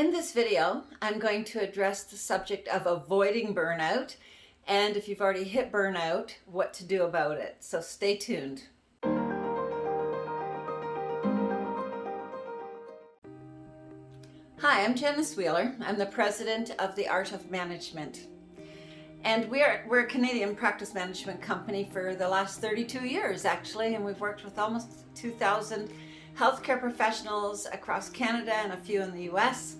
In this video, I'm going to address the subject of avoiding burnout, and if you've already hit burnout, what to do about it. So stay tuned. Hi, I'm Janice Wheeler. I'm the president of the Art of Management. And we're a Canadian practice management company for the last 32 years, actually, and we've worked with almost 2,000 healthcare professionals across Canada and a few in the US.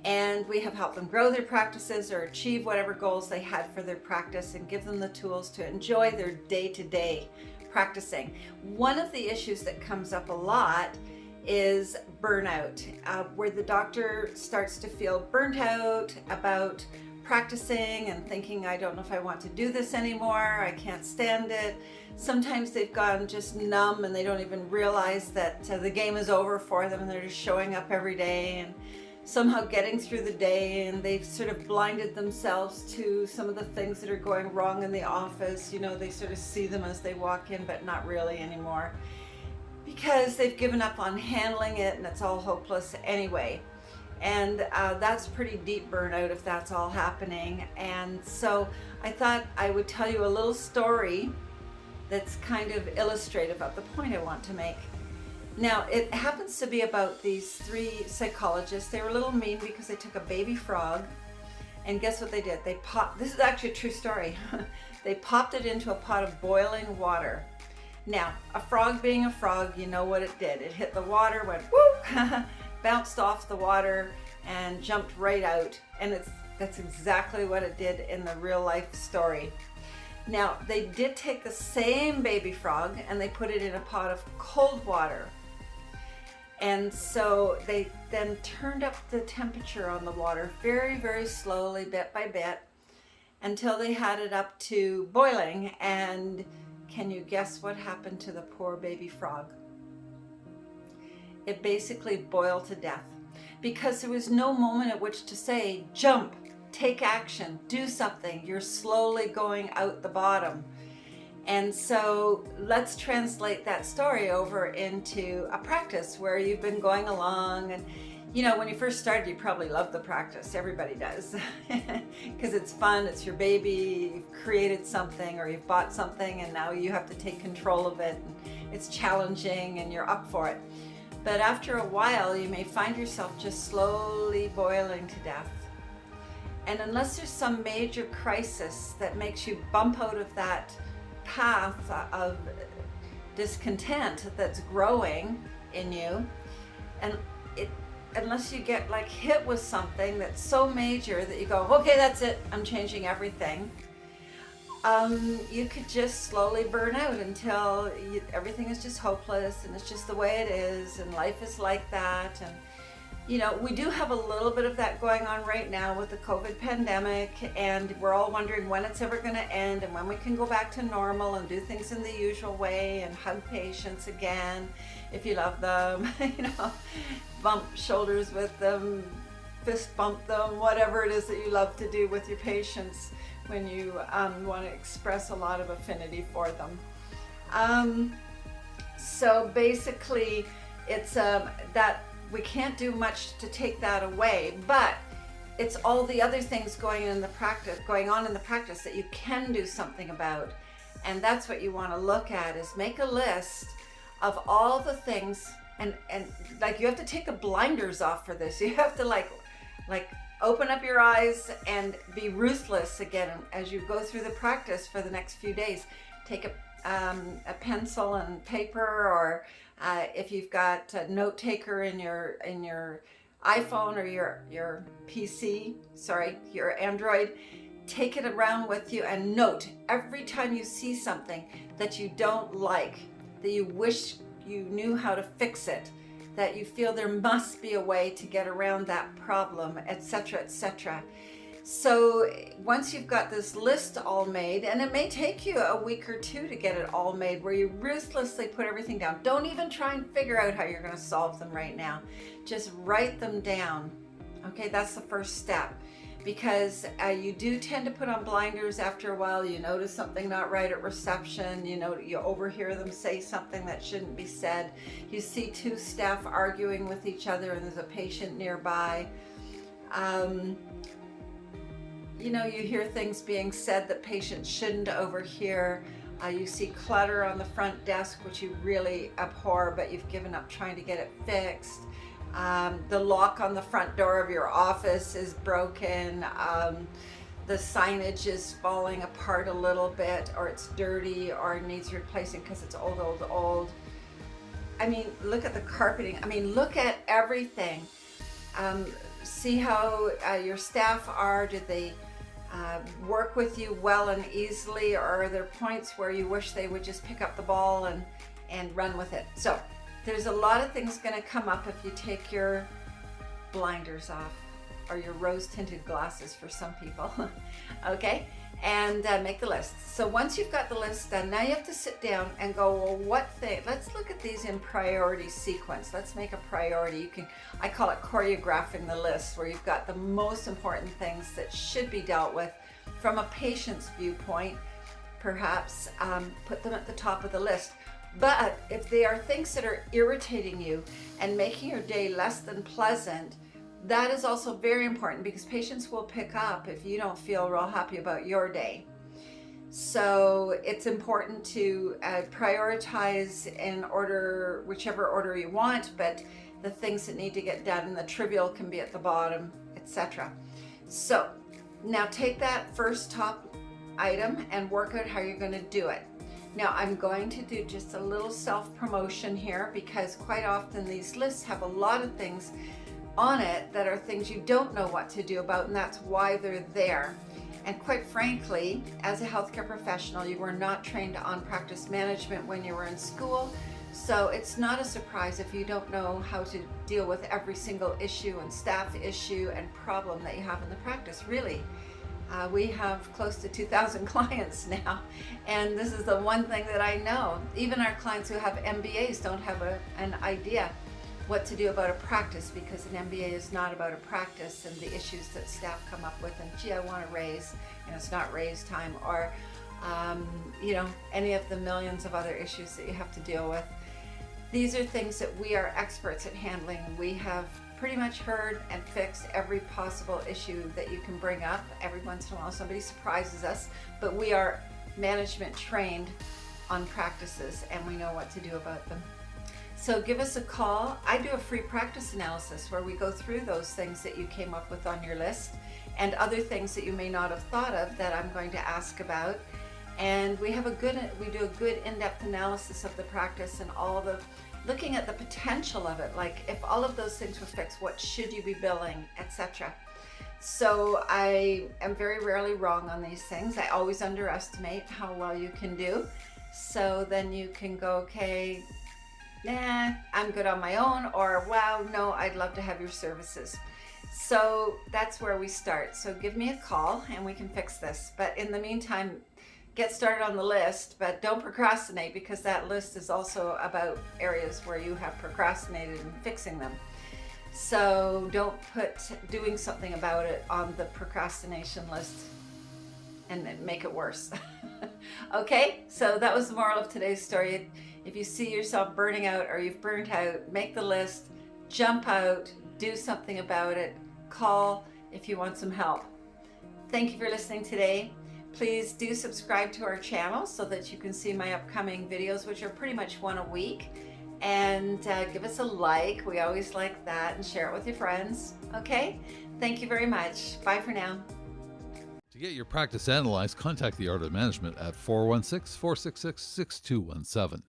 And we have helped them grow their practices or achieve whatever goals they had for their practice and give them the tools to enjoy their day-to-day practicing. One of the issues that comes up a lot is burnout, where the doctor starts to feel burnt out about practicing and thinking, I don't know if I want to do this anymore, I can't stand it. Sometimes they've gone just numb and they don't even realize that the game is over for them and they're just showing up every day and somehow getting through the day, and they've sort of blinded themselves to some of the things that are going wrong in the office. You know, they sort of see them as they walk in, but not really anymore because they've given up on handling it and it's all hopeless anyway. And that's pretty deep burnout if that's all happening. And so I thought I would tell you a little story that's kind of illustrative of the point I want to make. Now, it happens to be about these three psychologists. They were a little mean because they took a baby frog, and guess what they did? They popped, this is actually a true story, they popped it into a pot of boiling water. Now, a frog being a frog, you know what it did. It hit the water, went whoop, bounced off the water, and jumped right out. And that's exactly what it did in the real life story. Now, they did take the same baby frog and they put it in a pot of cold water. And so they then turned up the temperature on the water very, very slowly, bit by bit, until they had it up to boiling. And can you guess what happened to the poor baby frog? It basically boiled to death because there was no moment at which to say, jump, take action, do something. You're slowly going out the bottom. And so let's translate that story over into a practice where you've been going along, and you know, when you first started, you probably loved the practice. Everybody does because it's fun. It's your baby. You've created something or you've bought something and now you have to take control of it. And it's challenging and you're up for it. But after a while, you may find yourself just slowly boiling to death. And unless there's some major crisis that makes you bump out of that path of discontent that's growing in you, and unless you get like hit with something that's so major that you go, okay, that's it, I'm changing everything, you could just slowly burn out until everything is just hopeless and it's just the way it is and life is like that. And you know, we do have a little bit of that going on right now with the COVID pandemic, and we're all wondering when it's ever going to end and when we can go back to normal and do things in the usual way and hug patients again if you love them, you know, bump shoulders with them, fist bump them, whatever it is that you love to do with your patients when you want to express a lot of affinity for them. So basically, it's that we can't do much to take that away, but it's all the other things going on in the practice that you can do something about. And that's what you want to look at, is make a list of all the things, and like you have to take the blinders off for this. You have to like open up your eyes and be ruthless again as you go through the practice for the next few days. Take a pencil and paper, or if you've got a note taker in your iPhone or your PC, your Android, take it around with you and note every time you see something that you don't like, that you wish you knew how to fix it, that you feel there must be a way to get around that problem, etc., etc. So once you've got this list all made, and it may take you a week or two to get it all made, where you ruthlessly put everything down. Don't even try and figure out how you're going to solve them right now. Just write them down. Okay, that's the first step, because you do tend to put on blinders after a while. You notice something not right at reception, you know, you overhear them say something that shouldn't be said. You see two staff arguing with each other and there's a patient nearby. You hear things being said that patients shouldn't overhear. You see clutter on the front desk, which you really abhor, but you've given up trying to get it fixed. The lock on the front door of your office is broken. The signage is falling apart a little bit, or it's dirty, or needs replacing because it's old. I mean, look at the carpeting. I mean, look at everything. See how your staff are. Do they work with you well and easily, or are there points where you wish they would just pick up the ball and run with it? So there's a lot of things going to come up if you take your blinders off, or your rose-tinted glasses for some people. Okay, and make the list. So once you've got the list done, now you have to sit down and go, well, let's look at these in priority sequence. Let's make a priority. I call it choreographing the list, where you've got the most important things that should be dealt with from a patient's viewpoint. Perhaps put them at the top of the list. But if they are things that are irritating you and making your day less than pleasant, that is also very important, because patients will pick up if you don't feel real happy about your day. So it's important to prioritize in order, whichever order you want, but the things that need to get done and the trivial can be at the bottom, etc. So now take that first top item and work out how you're going to do it. Now I'm going to do just a little self-promotion here, because quite often these lists have a lot of things on it that are things you don't know what to do about, and that's why they're there. And quite frankly, as a healthcare professional, you were not trained on practice management when you were in school, so it's not a surprise if you don't know how to deal with every single issue and staff issue and problem that you have in the practice. Really, we have close to 2,000 clients now, and this is the one thing that I know. Even our clients who have MBAs don't have an idea what to do about a practice, because an MBA is not about a practice and the issues that staff come up with, and gee, I want to raise, and it's not raise time, or any of the millions of other issues that you have to deal with. These are things that we are experts at handling. We have pretty much heard and fixed every possible issue that you can bring up. Every once in a while somebody surprises us, but we are management trained on practices and we know what to do about them. So give us a call. I do a free practice analysis where we go through those things that you came up with on your list and other things that you may not have thought of that I'm going to ask about. And we do a good in-depth analysis of the practice and looking at the potential of it. Like, if all of those things were fixed, what should you be billing, etc. So I am very rarely wrong on these things. I always underestimate how well you can do. So then you can go, okay, nah, I'm good on my own, or wow, no, I'd love to have your services. So that's where we start. So give me a call and we can fix this. But in the meantime, get started on the list, but don't procrastinate, because that list is also about areas where you have procrastinated and fixing them. So don't put doing something about it on the procrastination list and make it worse. Okay, so that was the moral of today's story. If you see yourself burning out or you've burnt out, make the list, jump out, do something about it, call if you want some help. Thank you for listening today. Please do subscribe to our channel so that you can see my upcoming videos, which are pretty much one a week. And give us a like. We always like that. And share it with your friends. Okay? Thank you very much. Bye for now. To get your practice analyzed, contact the Art of Management at 416-466-6217.